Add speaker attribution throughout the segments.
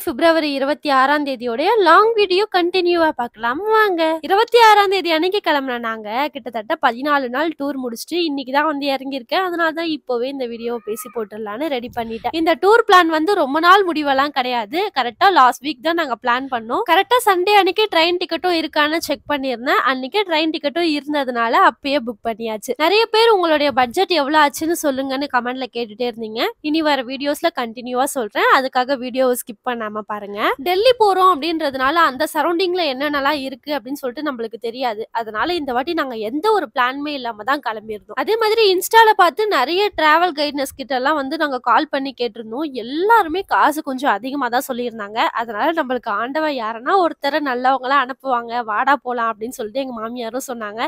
Speaker 1: பிப்ரவரி 26ஆம் தேதியோட long video கண்டினியூவா பார்க்கலாம் வாங்க. 26ஆம் தேதி அன்னைக்கு கிளம்புன நாங்க கிட்டத்தட்ட 14 நாள் டூர் முடிச்சுட்டு இன்னைக்கு தான் வந்து இறங்கியிருக்கேன். அதனால தான் இப்போவே இந்த வீடியோ பேசி போட்டுடலான்னு ரெடி பண்ணிட்டேன். இந்த டூர் பிளான் வந்து ரொம்ப நாள் முடிவெல்லாம் கிடையாது. கரெக்டா லாஸ்ட் வீக் தான் நாங்க பிளான் பண்ணோம். கரெக்டா சண்டே அன்னைக்கு ட்ரெயின் டிக்கெட்டும் இருக்கான்னு செக் பண்ணியிருந்தேன். அன்னைக்கே ட்ரெயின் டிக்கெட்டும் இருந்ததுனால அப்பயே புக் பண்ணியாச்சு. நிறைய பேர் உங்களுடைய பட்ஜெட் எவ்வளவு ஆச்சுன்னு சொல்லுங்கன்னு கமெண்ட்ல கேட்டுட்டே இருந்தீங்க. இனி வர வீடியோஸ்ல கண்டினியூவா சொல்றேன். அதுக்காக வீடியோவை ஸ்கிப் பண்ணாம பாருங்க. டெல்லி போறோம் அப்படின்றதுனால அந்த சரௌண்டிங்ல என்னென்னலாம் இருக்கு அப்படின்னு சொல்லிட்டு நம்மளுக்கு தெரியாது. அதனால இந்த வாட்டி நாங்க எந்த ஒரு பிளானுமே இல்லாம தான் கிளம்பியிருந்தோம். அதே மாதிரி இன்ஸ்டால பார்த்து நிறைய டிராவல் கைட்னஸ் கிட்ட எல்லாம் வந்து நாங்க கால் பண்ணி கேட்டிருந்தோம். எல்லாருமே காசு கொஞ்சம் அதிகமா தான் சொல்லியிருந்தாங்க. அதனால நம்மளுக்கு ஆண்டவன் யாருன்னா ஒருத்தர நல்லவங்களா அனுப்புவாங்க, வாடா போலாம் அப்படின்னு சொல்லிட்டு எங்க மாமியாரும் சொன்னாங்க.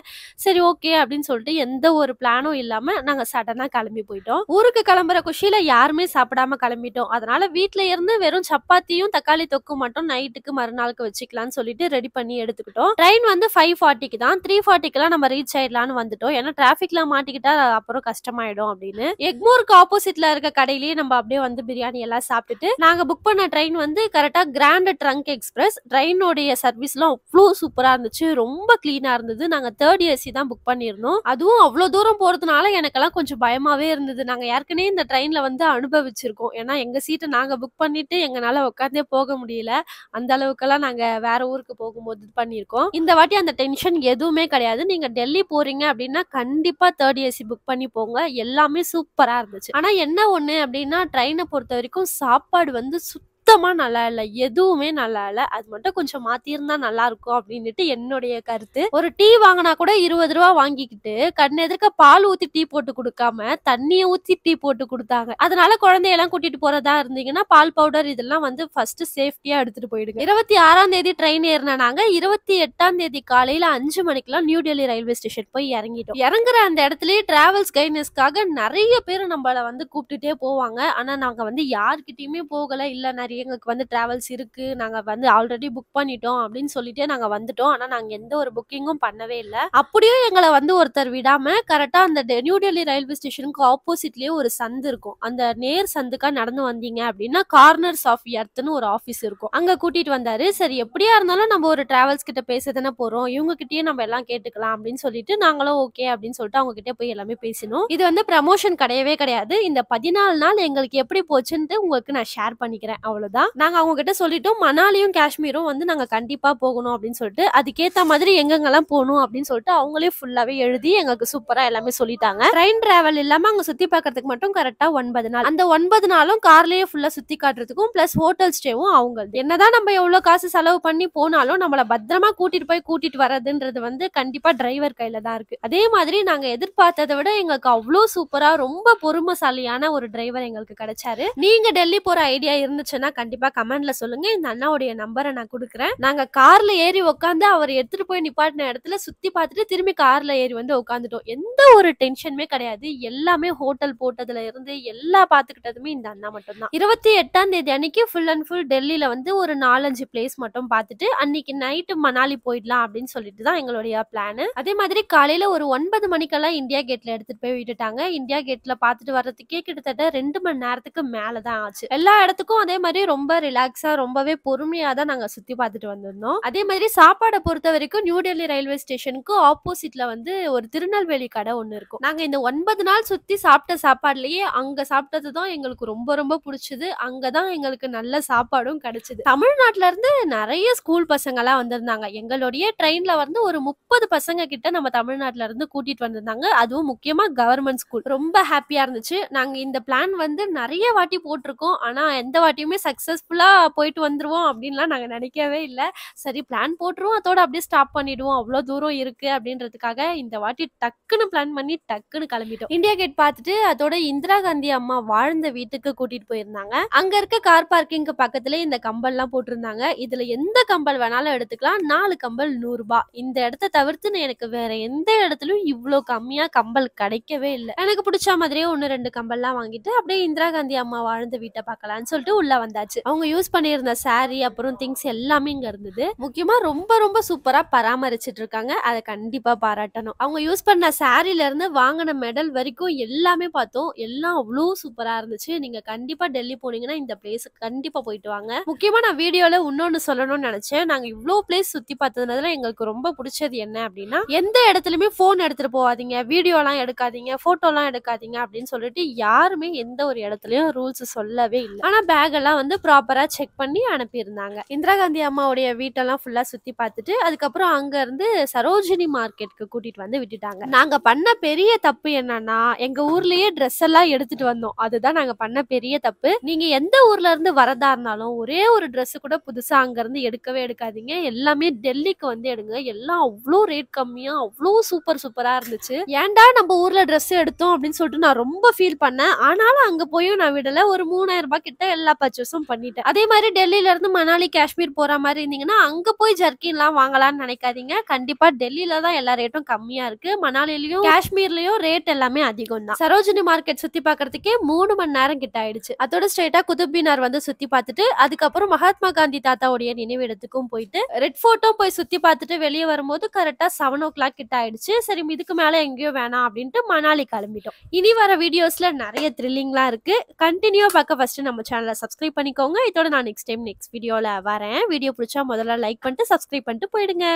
Speaker 1: சரி ஓகே அப்படின்னு சொல்லிட்டு எந்த ஒரு பிளானும் இல்லாம நாங்க சடனா கிளம்பி போயிட்டோம். ஊருக்கு கிளம்புற குஷியில யாருமே சாப்பிடாம கிளம்பிட்டோம். அதனால வீட்ல இருந்து வெறும் சப்பாத்தியும் தக்காளி தொக்கு மட்டும் நைட்டுக்கு மறுநாளுக்கு வச்சுக்கலாம்னு சொல்லிட்டு ரெடி பண்ணி எடுத்துக்கிட்டோம். ட்ரெயின் வந்து 5:40க்கு தான், 3:40க்குலாம் நம்ம ரீச் ஆயிடலாம்னு வந்துட்டோம். ஏன்னா டிராபிக்ல மாட்டிக்கிட்டா அப்புறம் கஷ்டமாயிடும் அப்படின்னு எக்மோருக்கு ஆப்போசிட்ல இருக்க கடையிலேயே நம்ம அப்படியே வந்து பிரியாணி எல்லாம் சாப்பிட்டுட்டு நாங்க புக் பண்ண ட்ரெயின் வந்து கரெக்டா கிராண்ட் ட்ரங்க் எக்ஸ்பிரஸ். ட்ரெயினோடைய சர்வீஸ்லாம் அவ்வளோ சூப்பரா இருந்துச்சு, ரொம்ப கிளீனா இருந்தது. நாங்க 3rd ஏசி தான் புக் பண்ணியிருந்தோம். அதுவும் அவ்வளோ தூரம் போறதுனால எனக்கெல்லாம் கொஞ்சம் பயமாவே இருந்தது. நாங்க ஏற்கனவே இந்த ட்ரெயின்ல வந்து அனுபவிச்சிருக்கோம். ஏன்னா எங்க சீட்டை நாங்க புக் பண்ணிட்டு எங்களால உட்காந்தே போக முடியல. அந்த அளவுக்கெல்லாம் நாங்க வேற ஊருக்கு போகும்போது இது பண்ணியிருக்கோம். இந்த வாட்டி அந்த டென்ஷன் எதுவுமே கிடையாது. நீங்க டெல்லி போறீங்க அப்படின்னா கண்டிப்பா 3rd ஏசி புக் பண்ணி போங்க. எல்லாமே சூப்பரா இருந்துச்சு. ஆனா என்ன ஒண்ணு அப்படின்னா ட்ரெயினை பொறுத்த வரைக்கும் சாப்பாடு வந்து சுத்தமா நல்லா இல்ல, எதுவுமே நல்லா இல்ல. அது மட்டும் கொஞ்சம் மாத்திருந்தா நல்லா இருக்கும் அப்படின்னுட்டு என்னுடைய கருத்து. ஒரு டீ வாங்கினா கூட 20 ரூபா வாங்கிக்கிட்டு கண் எதிர்க்க பால் ஊத்தி டீ போட்டு கொடுக்காம தண்ணியை ஊத்தி டீ போட்டு கொடுத்தாங்க. அதனால குழந்தையெல்லாம் கூட்டிட்டு போறதா இருந்தீங்கன்னா பால் பவுடர் இதெல்லாம் வந்து ஃபர்ஸ்ட் சேஃப்டியா எடுத்துட்டு போயிடுங்க. 26ஆம் தேதி ட்ரெயின் ஏறினா நாங்க 28ஆம் தேதி காலையில 5 மணிக்கெல்லாம் நியூ டெல்லி ரயில்வே ஸ்டேஷன் போய் இறங்கிட்டோம். இறங்குற அந்த இடத்துலயே டிராவல்ஸ் கைட்னஸ்க்காக நிறைய பேர் நம்மள வந்து கூப்பிட்டுட்டே போவாங்க. ஆனா நாங்க வந்து யார்கிட்டயுமே போகல. இல்ல நிறைய எங்களுக்கு வந்து டிராவல்ஸ் இருக்கு, நாங்க வந்து ஆல்ரெடி புக் பண்ணிட்டோம் அப்படின்னு சொல்லிட்டே நாங்க வந்துட்டோம். ஆனா நாங்க எந்த ஒரு புக்கிங்கும் பண்ணவே இல்லை. அப்படியும் எங்களை வந்து ஒருத்தர் விடாம கரெக்டா அந்த நியூ டெல்லி ரயில்வே ஸ்டேஷனுக்கு ஆப்போசிட்லயே ஒரு சந்து இருக்கும். அந்த நேர் சந்துக்கா நடந்து வந்தீங்க அப்படின்னா கார்னர்ஸ் ஆஃப் எர்த்னு ஒரு ஆபீஸ் இருக்கும். அங்க கூட்டிட்டு வந்தாரு. சரி எப்படியா இருந்தாலும் நம்ம ஒரு டிராவல்ஸ் கிட்ட பேச தானே போறோம், இவங்க கிட்டயே நம்ம எல்லாம் கேட்டுக்கலாம் அப்படின்னு சொல்லிட்டு நாங்களும் ஓகே அப்படின்னு சொல்லிட்டு அவங்க கிட்ட போய் எல்லாமே பேசினோம். இது வந்து ப்ரமோஷன் கிடையவே கிடையாது. இந்த 14 நாள் எங்களுக்கு எப்படி போச்சுன்னு உங்களுக்கு நான் ஷேர் பண்ணிக்கிறேன். அவ்வளவுதான். நாங்க அவங்க கிட்ட சொல்லிட்டோம் மணாலியும் காஷ்மீரும் வந்து நாங்க கண்டிப்பா போகணும் அப்படின்னு சொல்லிட்டு அதுக்கேத்த மாதிரி எங்கெங்கெல்லாம் போகணும் அப்படின்னு சொல்லிட்டு அவங்களே ஃபுல்லாவே எழுதி எங்களுக்கு சூப்பரா எல்லாமே சொல்லிட்டாங்க. ட்ரெயின் டிராவல் இல்லாம அங்க சுத்தி பார்க்கறதுக்கு மட்டும் கரெக்டா 9 நாள். அந்த 9 நாளும் கார்லயே ஃபுல்லா சுத்தி காட்டுறதுக்கும் பிளஸ் ஹோட்டல் ஸ்டேவும் அவங்க. என்னதான் நம்ம எவ்வளவு காசு செலவு பண்ணி போனாலும் நம்மள பத்திரமா கூட்டிட்டு போய் கூட்டிட்டு வர்றதுன்றது வந்து கண்டிப்பா டிரைவர் கையில தான் இருக்கு. அதே மாதிரி நாங்க எதிர்பார்த்ததை விட எங்களுக்கு அவ்வளவு சூப்பரா ரொம்ப பொறுமைசாலியான ஒரு டிரைவர் எங்களுக்கு கிடைச்சாரு. நீங்க டெல்லி போற ஐடியா இருந்துச்சுன்னா கண்டிப்பா கமெண்ட்ல சொல்லுங்க. இந்த அண்ணாவுடைய நம்பரை நான் கொடுக்குறேன். நாங்க கார்ல ஏறி உட்காந்து அவர் எடுத்துட்டு போய் நிப்பாட்டின இடத்துல சுத்தி பார்த்துட்டு திரும்பி கார்ல ஏறி வந்து உட்காந்துட்டோம். எந்த ஒரு டென்ஷனுமே கிடையாது. எல்லாமே ஹோட்டல் போட்டதுல இருந்து எல்லா பாத்துக்கிட்டதுமே இந்த அண்ணா மட்டும் தான். 28ஆம் தேதி அன்னைக்கு ஃபுல் அண்ட் ஃபுல் டெல்லியில வந்து ஒரு 4-5 பிளேஸ் மட்டும் பார்த்துட்டு அன்னைக்கு நைட்டு மணாலி போயிடலாம் அப்படின்னு சொல்லிட்டு தான் எங்களுடைய பிளான். அதே மாதிரி காலையில ஒரு 9 மணிக்கெல்லாம் இந்தியா கேட்ல எடுத்துட்டு போய் விட்டுட்டாங்க. இந்தியா கேட்ல பார்த்துட்டு வர்றதுக்கே கிட்டத்தட்ட 2 மணி நேரத்துக்கு மேலதான் ஆச்சு. எல்லா இடத்துக்கும் அதே மாதிரி ரொம்ப ரிலாக்ஸா ரொம்பவே பொறுமையா தான் நாங்க சுத்தி பார்த்துட்டு வந்திருந்தோம். அதே மாதிரி சாப்பாடை பொறுத்த வரைக்கும் நியூ டெல்லி ரயில்வே ஸ்டேஷனுக்கு ஆப்போசிட்ல வந்து ஒரு திருநெல்வேலி கடை ஒண்ணு இருக்கும். நாங்க இந்த 9 நாள் சுத்தி சாப்பிட்ட சாப்பாடுலயே அங்க சாப்பிட்டதுதான் எங்களுக்கு ரொம்ப ரொம்ப பிடிச்சது. அங்கதான் எங்களுக்கு நல்ல சாப்பாடும் கிடைச்சது. தமிழ்நாட்டுல இருந்து நிறைய ஸ்கூல் பசங்க எல்லாம் வந்திருந்தாங்க. எங்களுடைய ட்ரெயின்ல வந்து ஒரு 30 பசங்க கிட்ட நம்ம தமிழ்நாட்டுல இருந்து கூட்டிட்டு வந்திருந்தாங்க. அதுவும் முக்கியமா கவர்மெண்ட் ஸ்கூல். ரொம்ப ஹாப்பியா இருந்துச்சு. நாங்க இந்த பிளான் வந்து நிறைய வாட்டி போட்டிருக்கோம். ஆனா எந்த வாட்டியுமே சக்சஸ்ஃபுல்லா போயிட்டு வந்துருவோம் அப்படின்லாம் நாங்க நினைக்கவே இல்லை. சரி பிளான் போட்டுருவோம், அதோட அப்படியே ஸ்டாப் பண்ணிடுவோம், அவ்வளவு தூரம் இருக்கு அப்படின்றதுக்காக இந்த வாட்டி டக்குன்னு பிளான் பண்ணி டக்குன்னு கிளம்பிட்டோம். இந்தியா கேட் பார்த்துட்டு அதோட இந்திரா காந்தி அம்மா வாழ்ந்த வீட்டுக்கு கூட்டிட்டு போயிருந்தாங்க. அங்க இருக்க கார் பார்க்கிங்க்கு பக்கத்துல இந்த கம்பல் எல்லாம் போட்டிருந்தாங்க. இதுல எந்த கம்பல் வேணாலும் எடுத்துக்கலாம். 4 கம்பல் 100 ரூபாய். இந்த இடத்த தவிர்த்து எனக்கு வேற எந்த இடத்துலயும் இவ்வளவு கம்மியா கம்பல் கிடைக்கவே இல்லை. எனக்கு பிடிச்ச மாதிரியே 1-2 கம்பல்லாம் வாங்கிட்டு அப்படியே இந்திரா காந்தி அம்மா வாழ்ந்த வீட்டை பார்க்கலாம்னு சொல்லிட்டு உள்ள வந்தாச்சு. ஆச்சு. அவங்க யூஸ் பண்ணியிருந்த சாரி அப்புறம் திங்ஸ் எல்லாமே இங்க இருந்தது. முக்கியமா ரொம்ப ரொம்ப சூப்பரா பராமரிச்சிட்டு இருக்காங்க. அதை கண்டிப்பா பாராட்டணும். அவங்க யூஸ் பண்ண சாரில இருந்து வாங்கின மெடல் வரைக்கும் எல்லாமே பார்த்தோம். எல்லாம் அவ்வளோ சூப்பரா இருந்துச்சு. நீங்க கண்டிப்பா டெல்லி போனீங்கன்னா இந்த பிளேஸ் கண்டிப்பா போயிட்டு வாங்க. முக்கியமா நான் வீடியோல இன்னொன்னு சொல்லணும்னு நினைச்சேன். நாங்க இவ்ளோ பிளேஸ் சுத்தி பார்த்ததுனால எங்களுக்கு ரொம்ப பிடிச்சது என்ன அப்படின்னா, எந்த இடத்துலயுமே போன் எடுத்துட்டு போகாதீங்க, வீடியோ எல்லாம் எடுக்காதீங்க, போட்டோ எல்லாம் எடுக்காதீங்க அப்படின்னு சொல்லிட்டு யாருமே எந்த ஒரு இடத்துலயும் ரூல்ஸ் சொல்லவே இல்லை. ஆனா பேக் எல்லாம் வந்து ப்ராப்பரா செக் பண்ணி அனுப்பியிருந்தாங்க. இந்திரா காந்தி அம்மாவுடைய வீட்டெல்லாம் ஃபுல்லா சுத்தி பார்த்துட்டு அதுக்கப்புறம் அங்க இருந்து சரோஜினி மார்க்கெட்டுக்கு கூட்டிட்டு வந்து விட்டுட்டாங்க. நாங்க பண்ண பெரிய தப்பு என்னன்னா, எங்க ஊர்லயே ட்ரெஸ் எல்லாம் எடுத்துட்டு வந்தோம். அதுதான் நாங்க பண்ண பெரிய தப்பு. நீங்க எந்த ஊர்ல இருந்து வரதா இருந்தாலும் ஒரே ஒரு Dress கூட புதுசா அங்க இருந்து எடுக்கவே எடுக்காதீங்க. எல்லாமே டெல்லிக்கு வந்து எடுங்க. எல்லாம் அவ்வளோ ரேட் கம்மியா அவ்வளோ சூப்பரா இருந்துச்சு. ஏன்டா நம்ம ஊர்ல Dress எடுத்தோம் அப்படின்னு சொல்லிட்டு நான் ரொம்ப ஃபீல் பண்ணேன். ஆனாலும் அங்க போயும் நான் விடல. ஒரு 3000 ரூபாய் கிட்ட எல்லா பர்ச்சேஸும் பண்ணிட்டேன். அதே மாதிரி டெல்லியில இருந்து மணாலி காஷ்மீர் போற மாதிரி இருந்தீங்கன்னா அங்க போய் ஜர்க்கின்லாம் வாங்கலாம்னு நினைக்காதீங்க. கண்டிப்பா டெல்லியில தான் எல்லா ரேட்டும் கம்மியா இருக்கு. மணாலிலயும் காஷ்மீர்லயும் ரேட் எல்லாமே அதிகம் தான். சரோஜினி மார்க்கெட் சுத்தி பார்க்கறதுக்கே 3 மணி நேரம் கிட்ட ஆயிடுச்சு. அதோட ஸ்ட்ரைட்டா குதுப் மினார் வந்து சுத்தி பார்த்துட்டு அதுக்கப்புறம் மகாத்மா காந்தி தாத்தாவுடைய நினைவிடத்துக்கும் போயிட்டு ரெட் ஃபோர்ட்டும் போய் சுத்தி பார்த்துட்டு வெளியே வரும்போது கரெக்டா 7 o'clock கிட்ட ஆயிடுச்சு. சரி இதுக்கு மேல எங்கேயும் வேணாம் அப்படின்ட்டு மணாலி கிளம்பிட்டோம். இனி வர வீடியோஸ்ல நிறைய த்ரில்லிங்லாம் இருக்கு. கண்டினியூ பார்க்க ஃபர்ஸ்ட் நம்ம சேனலை சப்ஸ்கிரைப் பண்ணிக்கோங்க. இதோட நான் நெக்ஸ்ட் வீடியோல வரேன். வீடியோ பிடிச்சா முதல்ல லைக் பண்ணிட்டு சப்ஸ்கிரைப் பண்ணிட்டு போயிடுங்க.